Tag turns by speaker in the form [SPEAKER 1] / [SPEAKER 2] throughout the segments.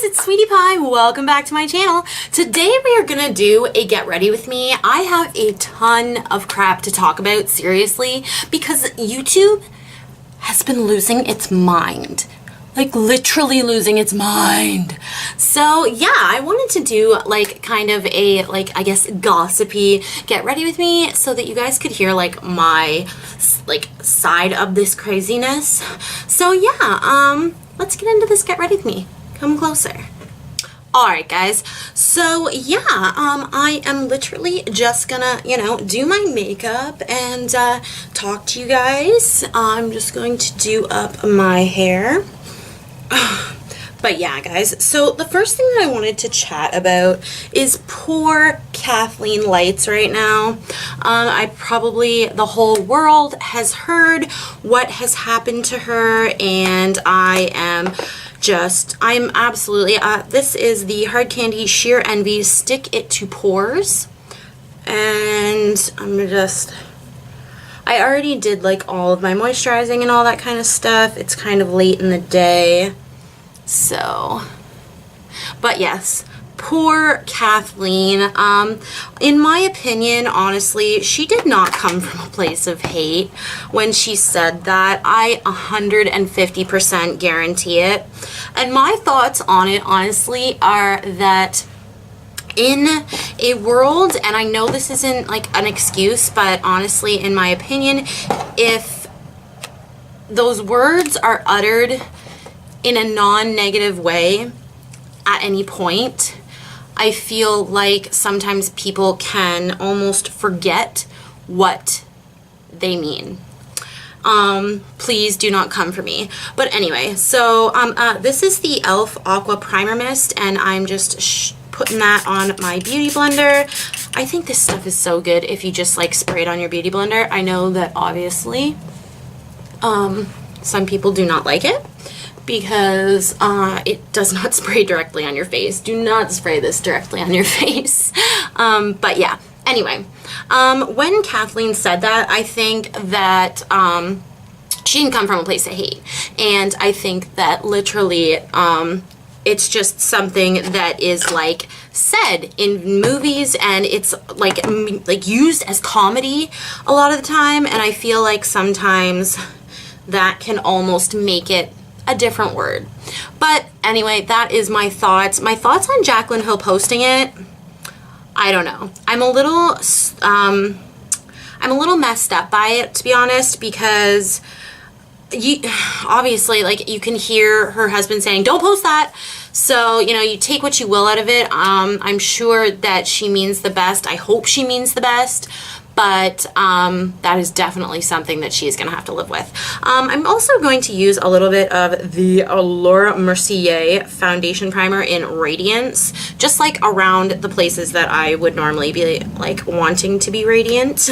[SPEAKER 1] it's Sweetie Pie. Welcome back to my channel. Today we are gonna do a get ready with me. I have a ton of crap to talk about, seriously, because YouTube has been losing its mind. Like literally losing its mind. So yeah, I wanted to do like kind of a I guess gossipy get ready with me so that you guys could hear like my side of this craziness. So yeah, let's get into this get ready with me. Come closer. Alright guys, so yeah, I am literally just gonna, do my makeup and talk to you guys. I'm just going to do up my hair. But yeah guys, so the first thing that I wanted to chat about is poor Kathleen Lights right now. The whole world has heard what has happened to her, and I'm absolutely, this is the Hard Candy Sheer Envy Stick It to Pores, and I already did like all of my moisturizing and all that kind of stuff. It's kind of late in the day, so, but yes, poor Kathleen. In my opinion, honestly, she did not come from a place of hate when she said that. I 150% guarantee it. And my thoughts on it, honestly, are that in a world, and I know this isn't like an excuse, but honestly, in my opinion, if those words are uttered in a non-negative way at any point, I feel like sometimes people can almost forget what they mean. Please do not come for me. But anyway, so this is the e.l.f. Aqua Primer Mist, and I'm just putting that on my beauty blender. I think this stuff is so good if you just like spray it on your beauty blender. I know that obviously some people do not like it because it does not spray directly on your face. Do not spray this directly on your face. But yeah, anyway, when Kathleen said that, I think that she didn't come from a place of hate. And I think that literally it's just something that is like said in movies, and it's like used as comedy a lot of the time, and I feel like sometimes that can almost make it a different word. But anyway, that is my thoughts. My thoughts on Jaclyn Hill posting it, I don't know. I'm a little messed up by it, to be honest, because obviously, like, you can hear her husband saying, don't post that. So, you take what you will out of it. I'm sure that she means the best. I hope she means the best. But that is definitely something that she is going to have to live with. I'm also going to use a little bit of the Laura Mercier foundation primer in Radiance, just like around the places that I would normally be like wanting to be radiant.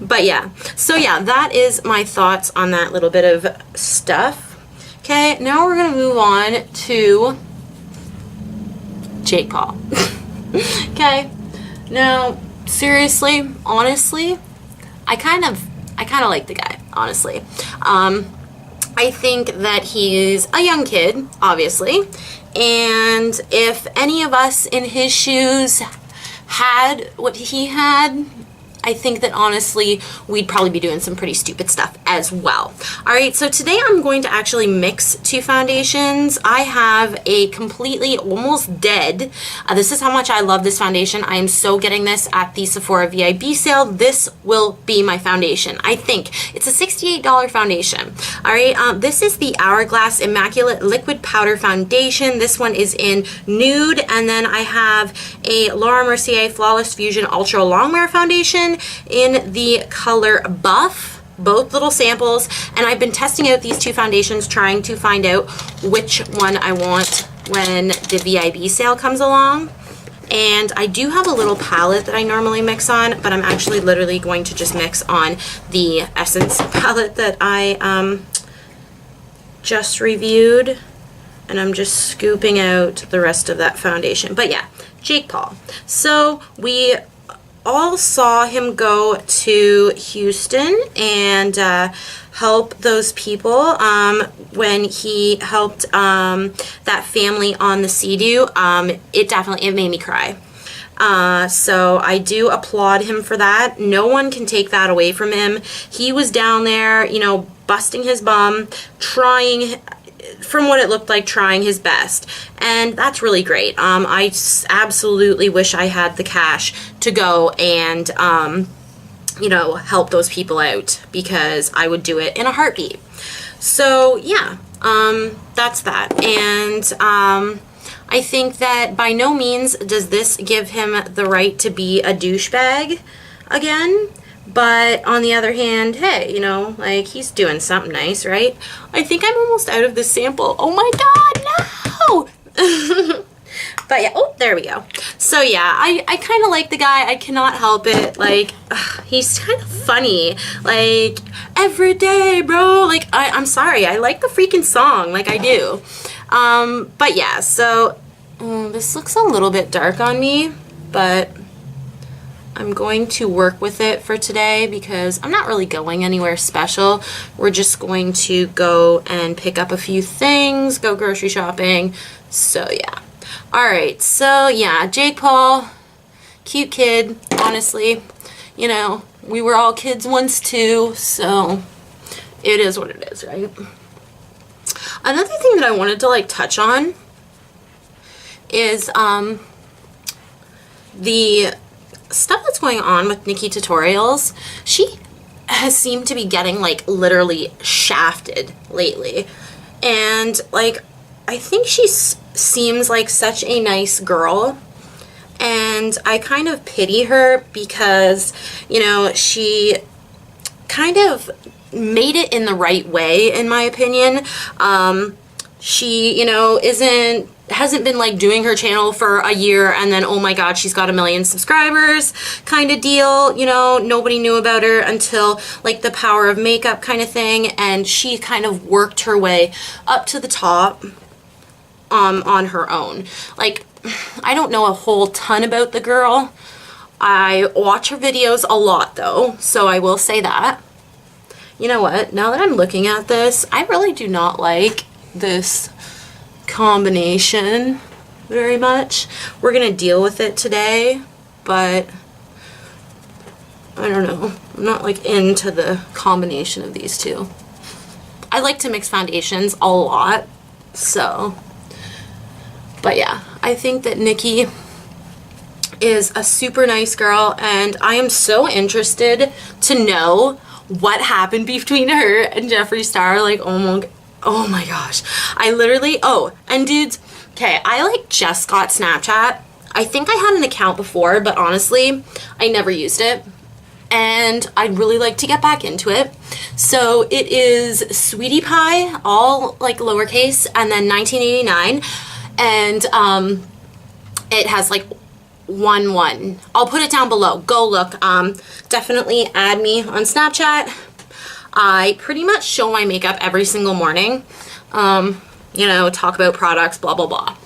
[SPEAKER 1] But yeah, so yeah, that is my thoughts on that little bit of stuff. Okay, now we're going to move on to Jake Paul. Okay, now seriously, honestly, I kind of like the guy, honestly. I think that he's a young kid, obviously, and if any of us in his shoes had what he had, I think that honestly we'd probably be doing some pretty stupid stuff as well. Alright, so today I'm going to actually mix two foundations. I have a completely almost dead, this is how much I love this foundation. I am so getting this at the Sephora VIB sale. This will be my foundation. I think it's a $68 foundation. Alright, this is the Hourglass Immaculate Liquid Powder Foundation. This one is in nude, and then I have a Laura Mercier Flawless Fusion Ultra Longwear Foundation in the color Buff, both little samples, and I've been testing out these two foundations, trying to find out which one I want when the VIB sale comes along. And I do have a little palette that I normally mix on, but I'm actually literally going to just mix on the Essence palette that I just reviewed, and I'm just scooping out the rest of that foundation. But yeah, Jake Paul. So we all saw him go to Houston and help those people when he helped that family on the Sea-Doo. It made me cry. So I do applaud him for that. No one can take that away from him. He was down there, you know, busting his bum, trying, from what it looked like, trying his best. And that's really great. I absolutely wish I had the cash to go and, you know, help those people out, because I would do it in a heartbeat. So yeah, that's that. And, I think that by no means does this give him the right to be a douchebag again. But on the other hand, hey, you know, like, he's doing something nice, right? I think I'm almost out of this sample. Oh my God, no! But yeah, oh, there we go. So yeah, I kind of like the guy. I cannot help it. Like, he's kind of funny. Like, every day, bro. Like, I'm sorry. I like the freaking song. Like, I do. But yeah, so this looks a little bit dark on me, but I'm going to work with it for today because I'm not really going anywhere special. We're just going to go and pick up a few things, go grocery shopping. So yeah. All right. So yeah, Jake Paul, cute kid, honestly. You know, we were all kids once too, so it is what it is, right? Another thing that I wanted to like touch on is the stuff that's going on with Nikki Tutorials. She has seemed to be getting like literally shafted lately, and like I think she seems like such a nice girl, and I kind of pity her because, you know, she kind of made it in the right way, in my opinion. She, you know, hasn't been like doing her channel for a year and then, oh my God, she's got 1 million subscribers kind of deal. You know, nobody knew about her until like the Power of Makeup kind of thing, and she kind of worked her way up to the top on her own. Like, I don't know a whole ton about the girl. I watch her videos a lot though, so I will say that. You know what? Now that I'm looking at this, I really do not like this combination very much. We're gonna deal with it today, but I don't know. I'm not like into the combination of these two. I like to mix foundations a lot, so. But yeah, I think that Nikki is a super nice girl, and I am so interested to know what happened between her and Jeffree Star. Like, oh my gosh. I literally, and dudes, okay, I like just got Snapchat. I think I had an account before, but honestly, I never used it. And I'd really like to get back into it. So it is Sweetie Pie, all like lowercase, and then 1989. And it has like 1-1. I'll put it down below. Go look. Definitely add me on Snapchat. I pretty much show my makeup every single morning. You know, talk about products, blah, blah, blah.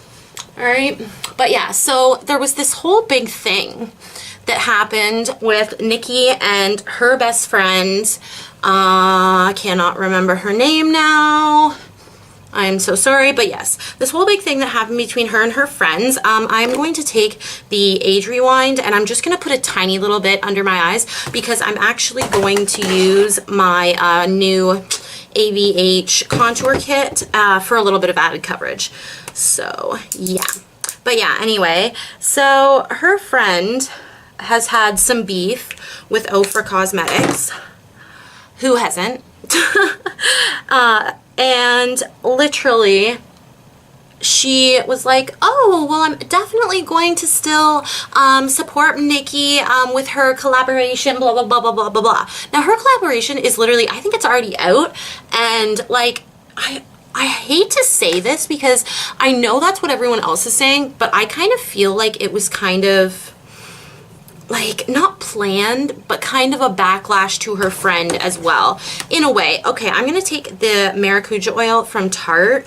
[SPEAKER 1] All right. But yeah, so there was this whole big thing that happened with Nikki and her best friend. I cannot remember her name now. I'm so sorry, but yes, this whole big thing that happened between her and her friends. I'm going to take the age rewind and I'm just going to put a tiny little bit under my eyes because I'm actually going to use my new AVH contour kit for a little bit of added coverage. So yeah, but yeah, anyway, so her friend has had some beef with Ofra Cosmetics. Who hasn't? And literally she was like, oh, well, I'm definitely going to still support Nikki with her collaboration, blah, blah, blah, blah, blah, blah, blah. Now, her collaboration is literally, I think it's already out, and like, I hate to say this because I know that's what everyone else is saying, but I kind of feel like it was kind of like not planned, but kind of a backlash to her friend as well, in a way. Okay, I'm gonna take the Maracuja oil from Tarte,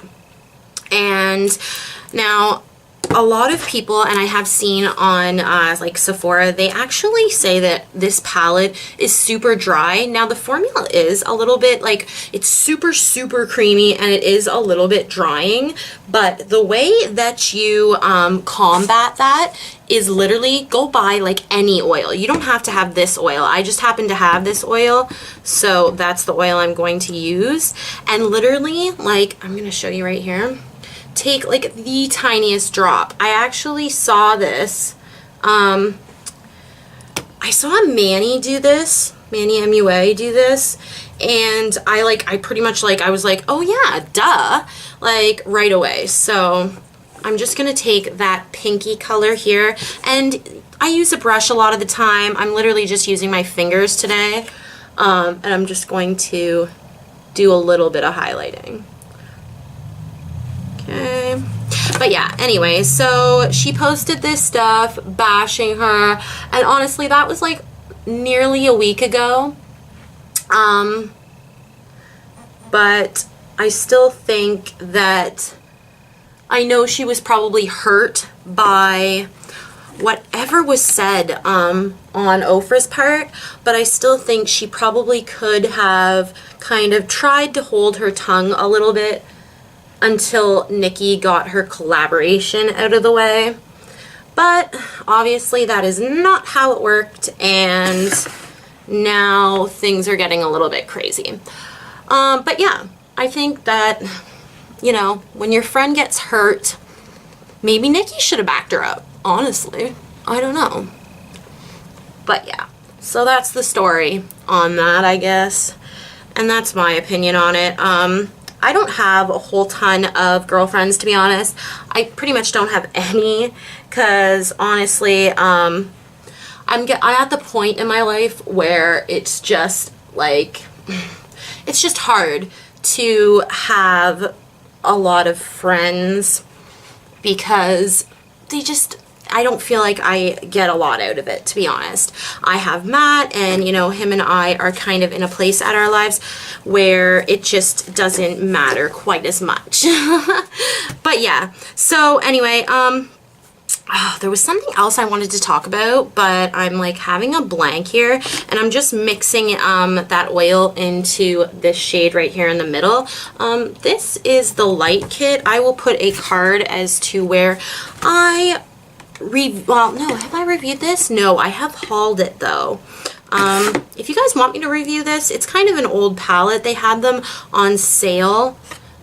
[SPEAKER 1] and now a lot of people, and I have seen on like Sephora, they actually say that this palette is super dry. Now the formula is a little bit like, it's super, super creamy, and it is a little bit drying, but the way that you combat that is literally go buy like any oil. You don't have to have this oil. I just happen to have this oil, so that's the oil I'm going to use. And literally, like, I'm gonna show you right here, take like the tiniest drop. I actually saw this, I saw Manny do this, Manny MUA do this, and I pretty much like, I was like, oh yeah, duh, like right away. So I'm just gonna take that pinky color here, and I use a brush a lot of the time. I'm literally just using my fingers today, and I'm just going to do a little bit of highlighting. Okay, but yeah, anyway, so she posted this stuff bashing her, and honestly, that was like nearly a week ago, but I still think that, I know she was probably hurt by whatever was said on Ofra's part, but I still think she probably could have kind of tried to hold her tongue a little bit until Nikki got her collaboration out of the way. But obviously that is not how it worked, and now things are getting a little bit crazy. But yeah, I think that, you know, when your friend gets hurt, maybe Nikki should have backed her up, honestly. I don't know. But yeah, so that's the story on that, I guess. And that's my opinion on it. I don't have a whole ton of girlfriends, to be honest. I pretty much don't have any, because honestly, I'm at the point in my life where it's just like, it's just hard to have a lot of friends, because I don't feel like I get a lot out of it, to be honest. I have Matt, and you know, him and I are kind of in a place at our lives where it just doesn't matter quite as much. But yeah, so anyway, there was something else I wanted to talk about, but I'm like having a blank here, and I'm just mixing that oil into this shade right here in the middle. This is the light kit. I will put a card as to where well, no, have I reviewed this? No, I have hauled it though. If you guys want me to review this, it's kind of an old palette. They had them on sale,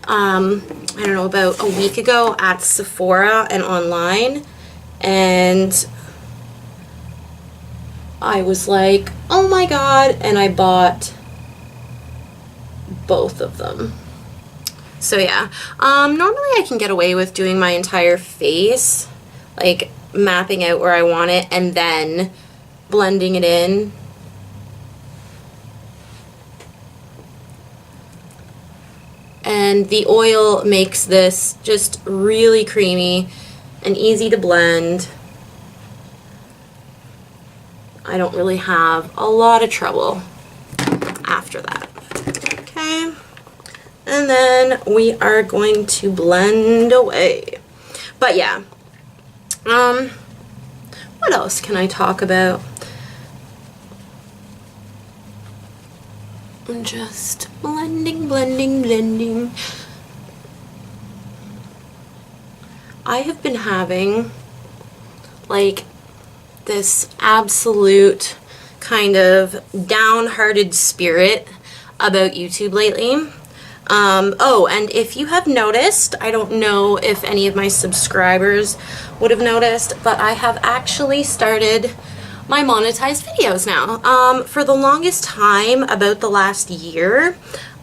[SPEAKER 1] I don't know, about a week ago at Sephora and online. And I was like, oh my god, and I bought both of them. So yeah, normally I can get away with doing my entire face, like mapping out where I want it and then blending it in. And the oil makes this just really creamy and easy to blend. I don't really have a lot of trouble after that. Okay, and then we are going to blend away. But yeah, what else can I talk about? I'm just blending, blending, blending. I have been having like this absolute kind of downhearted spirit about YouTube lately. Oh, and if you have noticed, I don't know if any of my subscribers would have noticed, but I have actually started my monetized videos now. For the longest time, about the last year,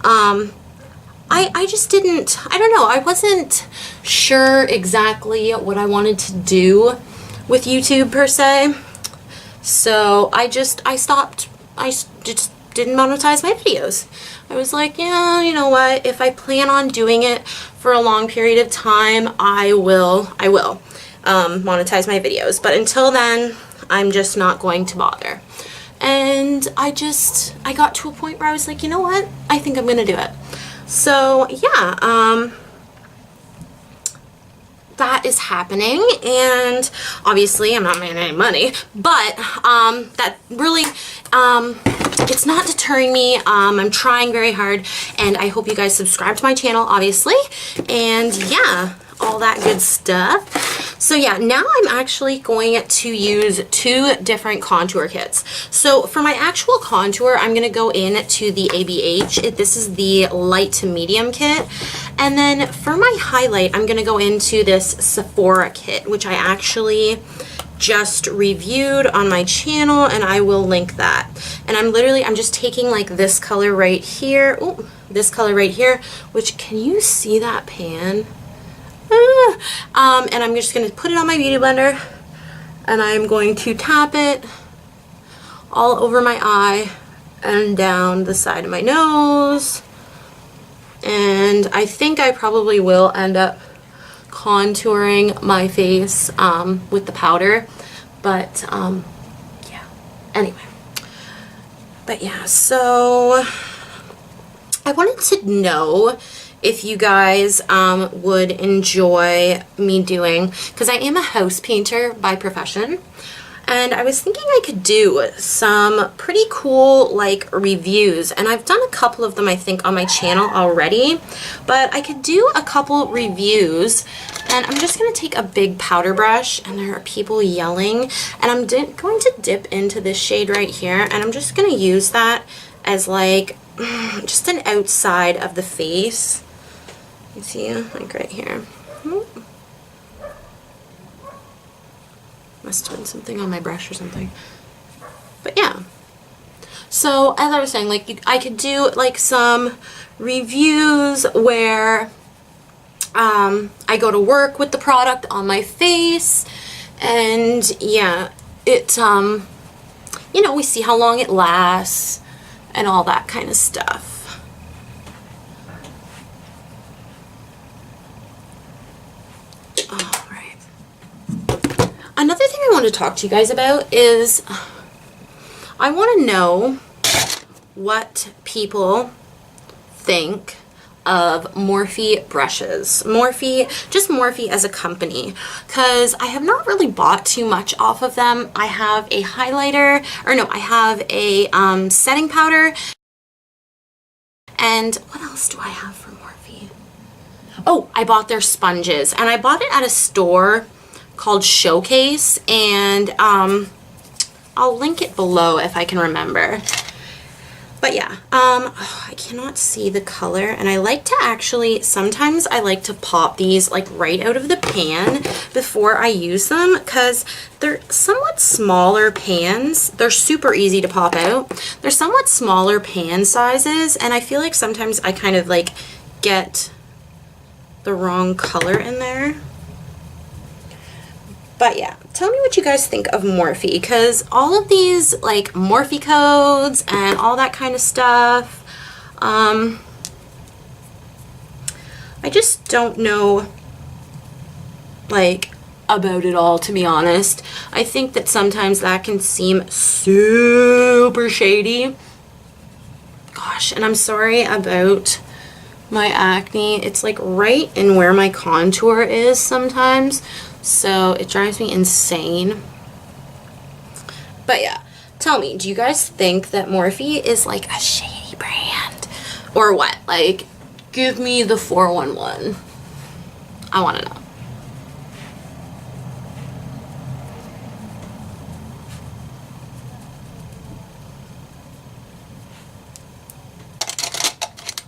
[SPEAKER 1] I just didn't, I don't know, I wasn't sure exactly what I wanted to do with YouTube per se. So I just didn't monetize my videos. I was like, yeah, you know what, if I plan on doing it for a long period of time, I will monetize my videos. But until then, I'm just not going to bother. And I got to a point where I was like, you know what, I think I'm gonna do it. So yeah, that is happening, and obviously I'm not making any money, but that really it's not deterring me. I'm trying very hard, and I hope you guys subscribe to my channel, obviously, and yeah, all that good stuff. So yeah, now I'm actually going to use 2 different contour kits. So for my actual contour, I'm going to go in to the ABH. This is the light to medium kit. And then for my highlight, I'm going to go into this Sephora kit, which I actually just reviewed on my channel, and I will link that. And I'm just taking like this color right here. Ooh, this color right here, which, can you see that pan? And I'm just going to put it on my beauty blender, and I'm going to tap it all over my eye and down the side of my nose. And I think I probably will end up contouring my face with the powder, but yeah, anyway. But yeah, so I wanted to know if you guys would enjoy me doing, because I am a house painter by profession, and I was thinking I could do some pretty cool like reviews, and I've done a couple of them I think on my channel already, but I could do a couple reviews. And I'm just going to take a big powder brush, and there are people yelling, and I'm going to dip into this shade right here, and I'm just going to use that as like just an outside of the face. You see, like right here. Must have been something on my brush or something. But yeah. So as I was saying, like I could do like some reviews where I go to work with the product on my face, and yeah, it you know, we see how long it lasts and all that kind of stuff. All right. Another thing I want to talk to you guys about is I want to know what people think of Morphe brushes. Just Morphe as a company, because I have not really bought too much off of them. I have a highlighter, or no, I have a setting powder, and what else do I have from Morphe? Oh, I bought their sponges, and I bought it at a store called Showcase, and I'll link it below if I can remember. But yeah, I cannot see the color, and I like to actually, sometimes I like to pop these like right out of the pan before I use them, because they're somewhat smaller pans. They're super easy to pop out. They're somewhat smaller pan sizes, and I feel like sometimes I kind of like get the wrong color in there. But yeah, tell me what you guys think of Morphe, because all of these like Morphe codes and all that kind of stuff, I just don't know like about it all, to be honest. I think that sometimes that can seem super shady. Gosh, and I'm sorry about my acne. It's like right in where my contour is sometimes. So it drives me insane. But yeah, tell me, do you guys think that Morphe is like a shady brand? Or what? Like, give me the 411. I want to know.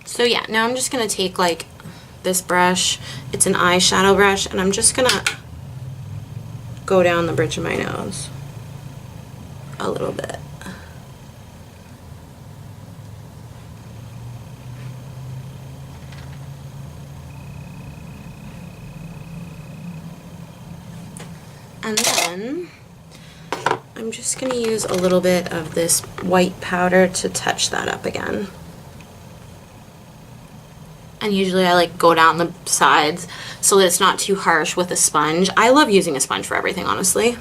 [SPEAKER 1] So yeah, now I'm just going to take like this brush. It's an eyeshadow brush, and I'm just going to go down the bridge of my nose a little bit. And then I'm just going to use a little bit of this white powder to touch that up again. And usually I like go down the sides so that it's not too harsh with a sponge. I love using a sponge for everything, honestly.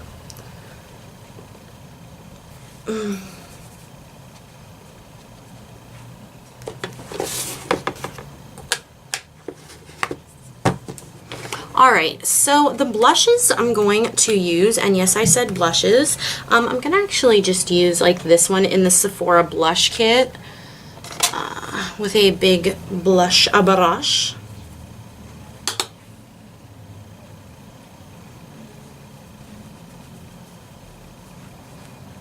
[SPEAKER 1] Alright, so the blushes I'm going to use, and yes, I said blushes, I'm going to actually just use like this one in the Sephora blush kit with a big blush brush.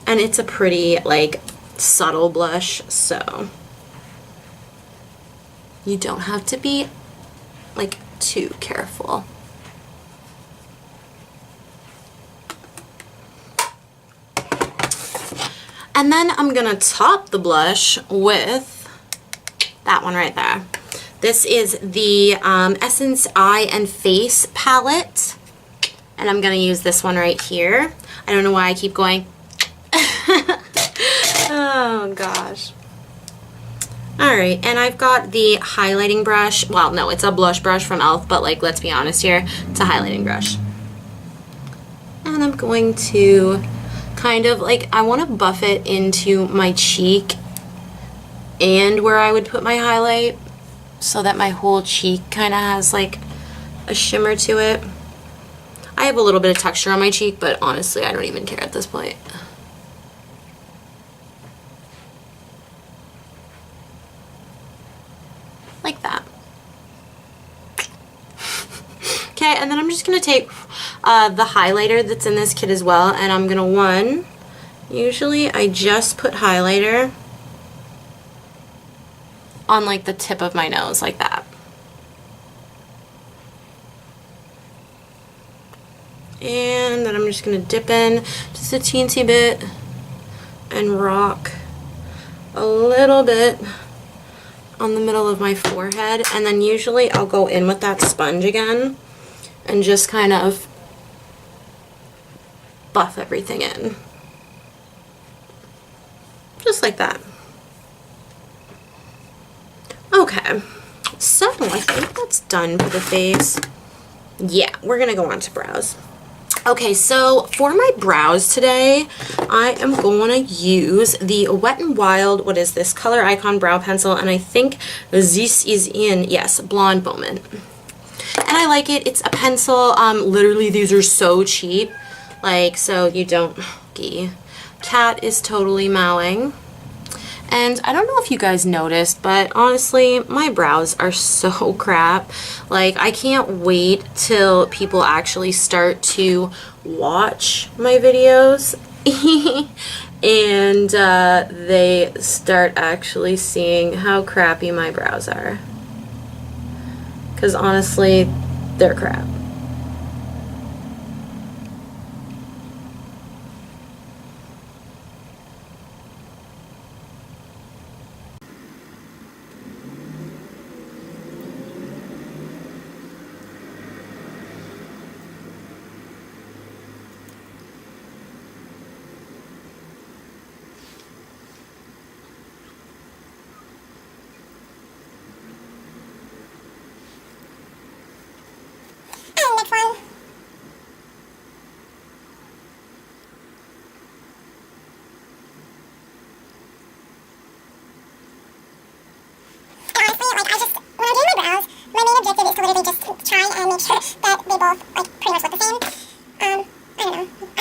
[SPEAKER 1] And it's a pretty like subtle blush, so you don't have to be like too careful. And then I'm gonna top the blush with that one right there. This is the Essence Eye and Face palette, and I'm gonna use this one right here. I don't know why I keep going. Oh gosh. Alright, and I've got the highlighting brush. Well, no, it's a blush brush from e.l.f., but like, let's be honest here, it's a highlighting brush. And I'm going to kind of like, I want to buff it into my cheek and where I would put my highlight so that my whole cheek kind of has like a shimmer to it. I have a little bit of texture on my cheek, but honestly, I don't even care at this point. Like that. Okay, and then I'm just going to take the highlighter that's in this kit as well, and I'm going to, usually I just put highlighter on like the tip of my nose, like that. And then I'm just going to dip in just a teensy bit and rock a little bit on the middle of my forehead, and then usually I'll go in with that sponge again and just kind of buff everything in. Just like that. Okay, so I think that's done for the face. Yeah, we're gonna go on to brows. Okay, so for my brows today, I am going to use the Wet n Wild, what is this, Color Icon Brow Pencil, and I think this is in, yes, Blonde Moment. And I like it. It's a pencil. Literally, these are so cheap. Like, so you don't... Cat is totally mowing. And I don't know if you guys noticed, but honestly, my brows are so crap. Like, I can't wait till people actually start to watch my videos and they start actually seeing how crappy my brows are. Because honestly, they're crap.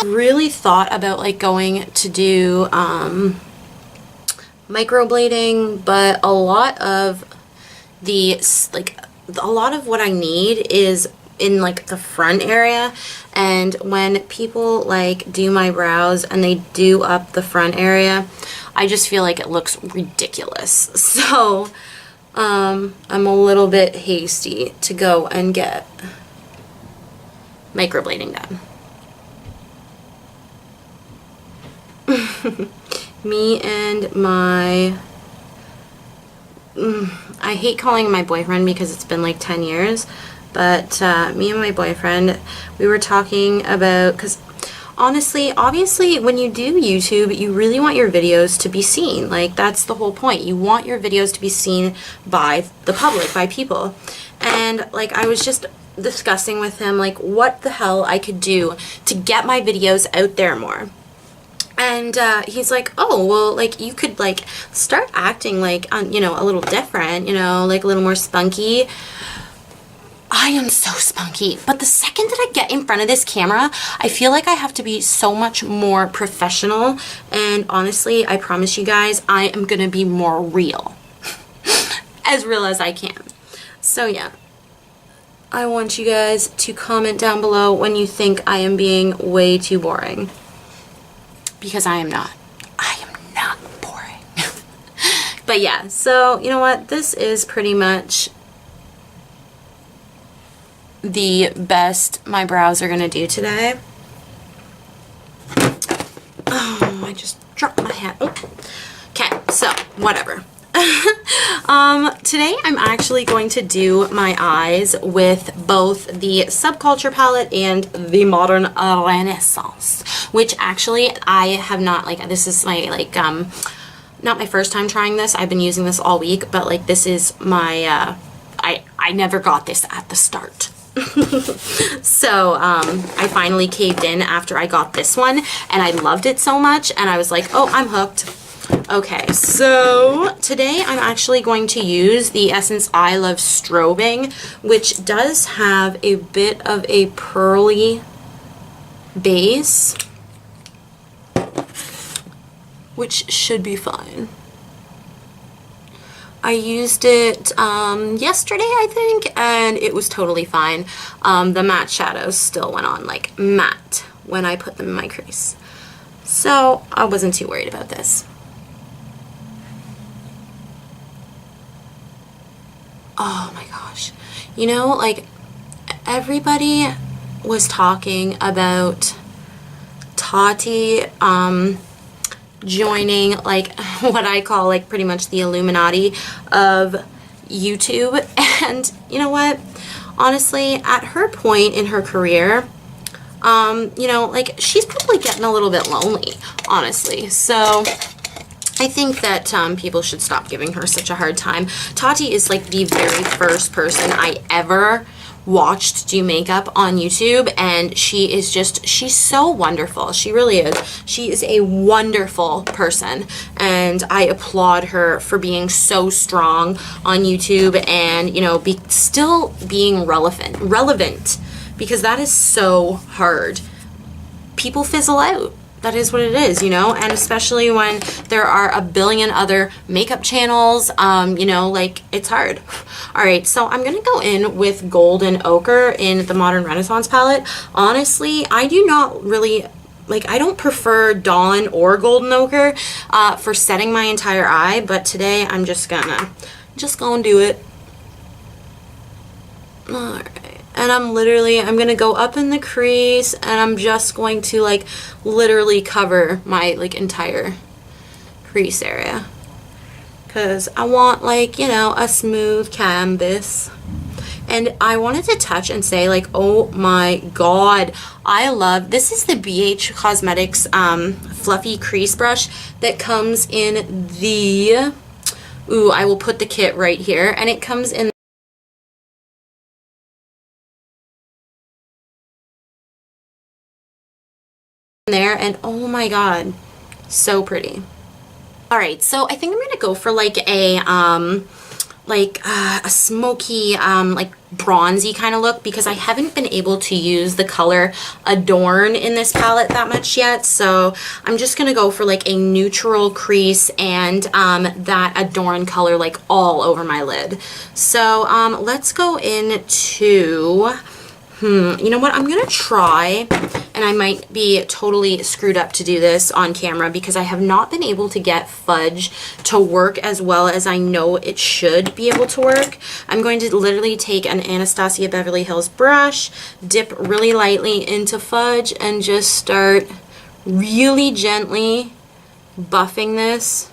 [SPEAKER 1] Really thought about like going to do microblading, but a lot of what I need is in like the front area, and when people like do my brows and they do up the front area, I just feel like it looks ridiculous. So I'm a little bit hasty to go and get microblading done. Me and my... I hate calling him my boyfriend because it's been like 10 years, but me and my boyfriend, we were talking about, because honestly, obviously, when you do YouTube, you really want your videos to be seen. Like, that's the whole point. You want your videos to be seen by the public, by people. And like, I was just discussing with him like what the hell I could do to get my videos out there more. And he's like, oh, well, like, you could, like, start acting, like, you know, a little different, you know, like, a little more spunky. I am so spunky, but the second that I get in front of this camera, I feel like I have to be so much more professional, and honestly, I promise you guys, I am gonna be more real. As real as I can. So yeah, I want you guys to comment down below when you think I am being way too boring, because I am not. I am not boring. But yeah, so you know what, this is pretty much the best my brows are gonna do today. Oh, I just dropped my hat. Oh. Okay, so whatever. Today I'm actually going to do my eyes with both the Subculture palette and the Modern Renaissance, which actually I have not, like, this is my, like, not my first time trying this. I've been using this all week, but like this is my, I never got this at the start. So I finally caved in after I got this one, and I loved it so much, and I was like, oh, I'm hooked. Okay, so today I'm actually going to use the Essence I Love Strobing, which does have a bit of a pearly base, which should be fine. I used it yesterday, I think, and it was totally fine. The matte shadows still went on like matte when I put them in my crease. So I wasn't too worried about this. Oh my gosh. You know, like, everybody was talking about Tati joining, like, what I call, like, pretty much the Illuminati of YouTube. And you know what? Honestly, at her point in her career, you know, like, she's probably getting a little bit lonely, honestly. So I think that people should stop giving her such a hard time. Tati is like the very first person I ever watched do makeup on YouTube, and she is just, she's so wonderful. She really is. She is a wonderful person, and I applaud her for being so strong on YouTube and, you know, still being relevant, because that is so hard. People fizzle out. That is what it is, you know, and especially when there are a billion other makeup channels, you know, like, it's hard. All right, so I'm going to go in with Golden Ochre in the Modern Renaissance palette. Honestly, I do not really, like, I don't prefer Dawn or Golden Ochre for setting my entire eye, but today I'm just gonna do it. All right. And I'm gonna go up in the crease, and I'm just going to, like, literally cover my, like, entire crease area, because I want, like, you know, a smooth canvas. And I wanted to touch and say, like, oh my god, I love, this is the BH Cosmetics fluffy crease brush that comes in the, ooh, I will put the kit right here, and it comes in there, and oh my god, so pretty. All right, so I think I'm gonna go for like a smoky like bronzy kind of look, because I haven't been able to use the color Adorn in this palette that much yet. So I'm just gonna go for like a neutral crease and that Adorn color like all over my lid. So let's go into, you know what, I'm gonna try, and I might be totally screwed up to do this on camera because I have not been able to get Fudge to work as well as I know it should be able to work. I'm going to literally take an Anastasia Beverly Hills brush, dip really lightly into Fudge, and just start really gently buffing this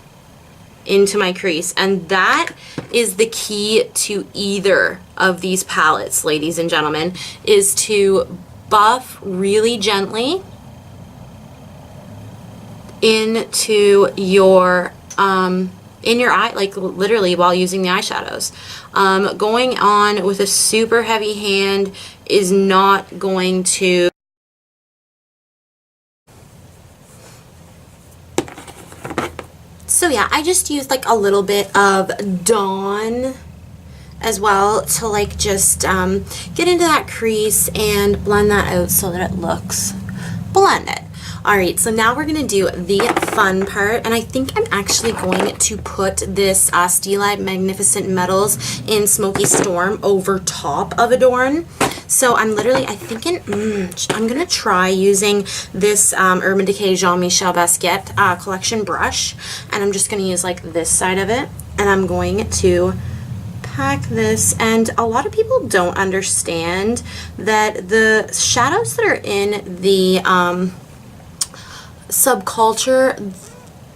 [SPEAKER 1] into my crease. And that is the key to either of these palettes, ladies and gentlemen, is to buff really gently into your in your eye, like literally while using the eyeshadows. Going on with a super heavy hand is not going to. So yeah, I just used like a little bit of Dawn as well to like just get into that crease and blend that out so that it looks blended. Alright, so now we're going to do the fun part, and I think I'm actually going to put this Stila Magnificent Metals in Smoky Storm over top of Adorn. So I'm literally, I'm going to try using this Urban Decay Jean-Michel Basquiat collection brush, and I'm just going to use like this side of it, and I'm going to pack this. And a lot of people don't understand that the shadows that are in the subculture,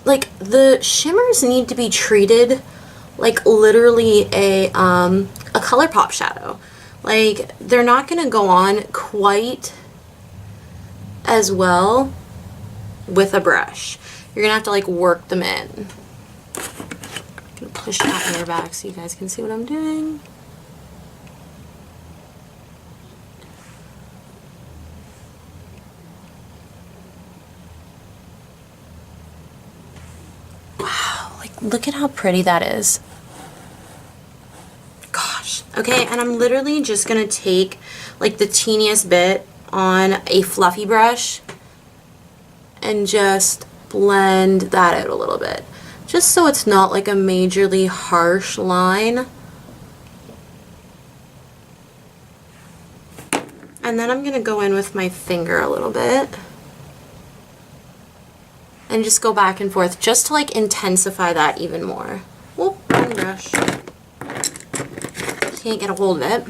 [SPEAKER 1] like the shimmers need to be treated like literally a ColourPop shadow. Like they're not gonna go on quite as well with a brush. You're gonna have to like work them in. I'm gonna push that mirror back so you guys can see what I'm doing. Look at how pretty that is. Gosh. Okay, and I'm literally just gonna take like the teeniest bit on a fluffy brush and just blend that out a little bit. Just so it's not like a majorly harsh line. And then I'm gonna go in with my finger a little bit. And just go back and forth just to like intensify that even more. Whoop, wrong brush. Can't get a hold of it.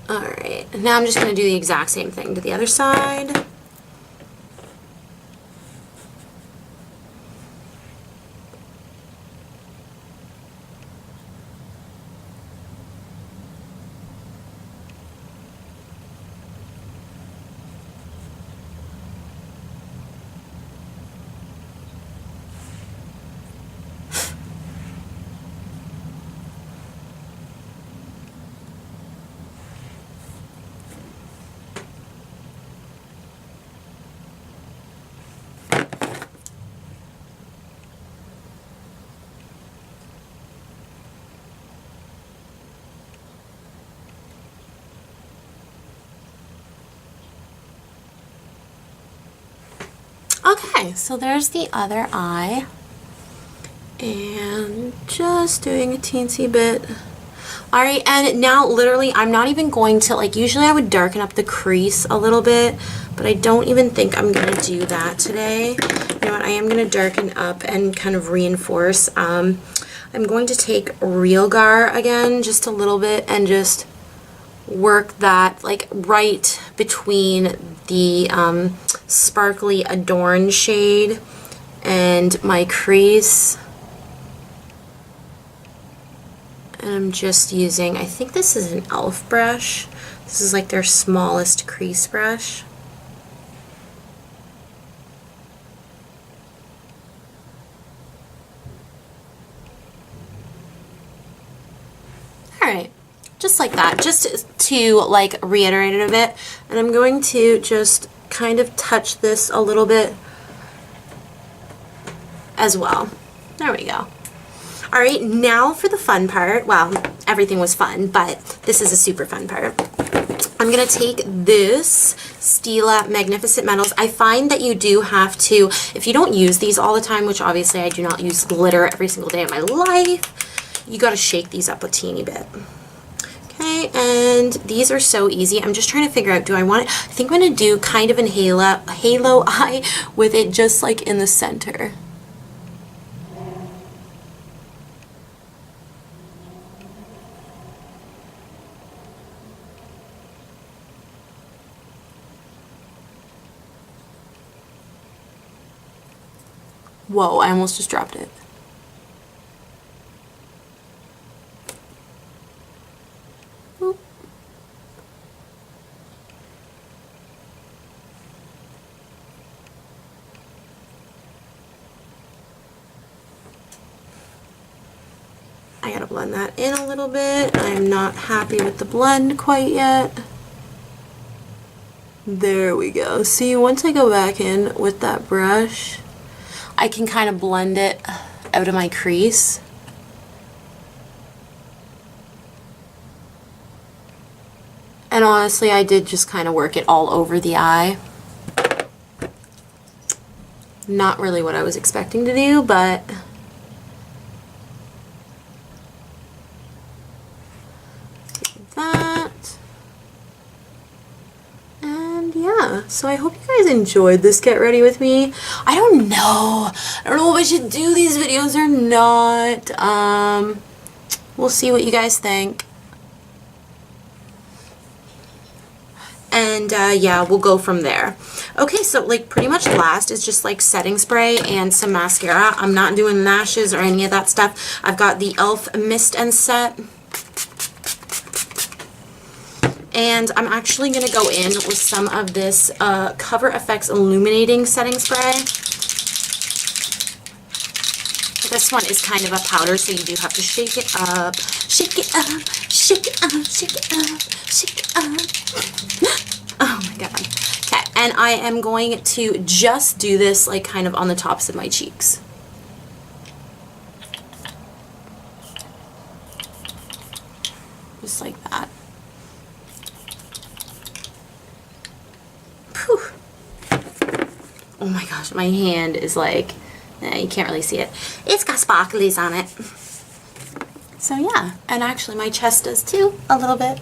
[SPEAKER 1] Alright, now I'm just going to do the exact same thing to the other side. Okay, so there's the other eye, and just doing a teensy bit. Alright, and now literally I'm not even going to, like, usually I would darken up the crease a little bit, but I don't even think I'm going to do that today. You know what, I am going to darken up and kind of reinforce. I'm going to take Real Gar again, just a little bit, and just work that like right between the sparkly Adorn shade and my crease. And I'm just using, I think this is an e.l.f. brush. This is like their smallest crease brush. Alright, just like that, just to like reiterate it a bit. And I'm going to just kind of touch this a little bit as well. There we go. Alright, now for the fun part. Well, everything was fun, but this is a super fun part. I'm going to take this Stila Magnificent Metals. I find that you do have to, if you don't use these all the time, which obviously I do not use glitter every single day of my life, you got to shake these up a teeny bit. Okay, and these are so easy. I'm just trying to figure out, do I want it? I think I'm going to do kind of an halo eye with it just like in the center. Whoa, I almost just dropped it. Oop. I gotta blend that in a little bit. I'm not happy with the blend quite yet. There we go. See, once I go back in with that brush, I can kind of blend it out of my crease. And honestly, I did just kind of work it all over the eye. Not really what I was expecting to do, but that. And yeah, so I hope you guys enjoyed this Get Ready With Me. I don't know if I should do these videos or not. We'll see what you guys think. And yeah, we'll go from there. Okay, so like pretty much last is just like setting spray and some mascara. I'm not doing lashes or any of that stuff. I've got the e.l.f. Mist and Set. And I'm actually going to go in with some of this Cover FX Illuminating Setting Spray. This one is kind of a powder, so you do have to shake it up. Shake it up, shake it up, shake it up, shake it up. Oh my god. Okay, and I am going to just do this like kind of on the tops of my cheeks. Just like that. Whew. Oh my gosh, my hand is like, you can't really see it. It's got sparklies on it. So yeah, and actually my chest does too, a little bit.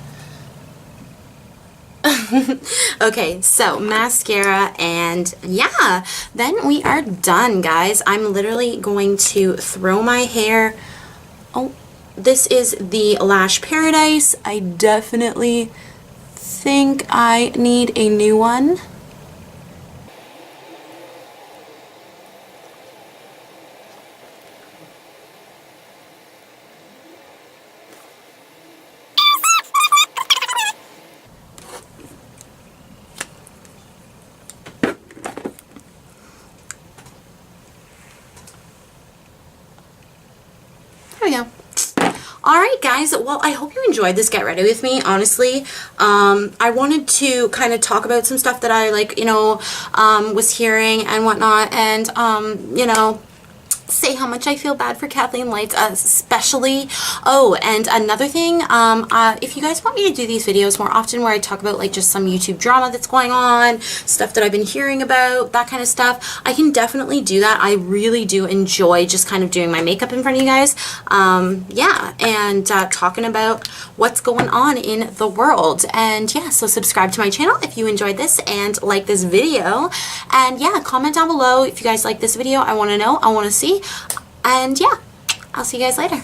[SPEAKER 1] Okay, so mascara, and yeah, then we are done, guys. I'm literally going to throw my hair. Oh, this is the Lash Paradise. I definitely think I need a new one. There we go. Alright guys, well I hope you enjoyed this Get Ready With Me, honestly. I wanted to kind of talk about some stuff that I like, you know, was hearing and whatnot, and you know, say how much I feel bad for Kathleen Lights, especially. Oh, and another thing, if you guys want me to do these videos more often where I talk about like just some YouTube drama that's going on, stuff that I've been hearing about, that kind of stuff, I can definitely do that. I really do enjoy just kind of doing my makeup in front of you guys. Yeah, and talking about what's going on in the world. And yeah, so subscribe to my channel if you enjoyed this and like this video. And yeah, comment down below if you guys like this video. I want to know, I want to see. And yeah, I'll see you guys later.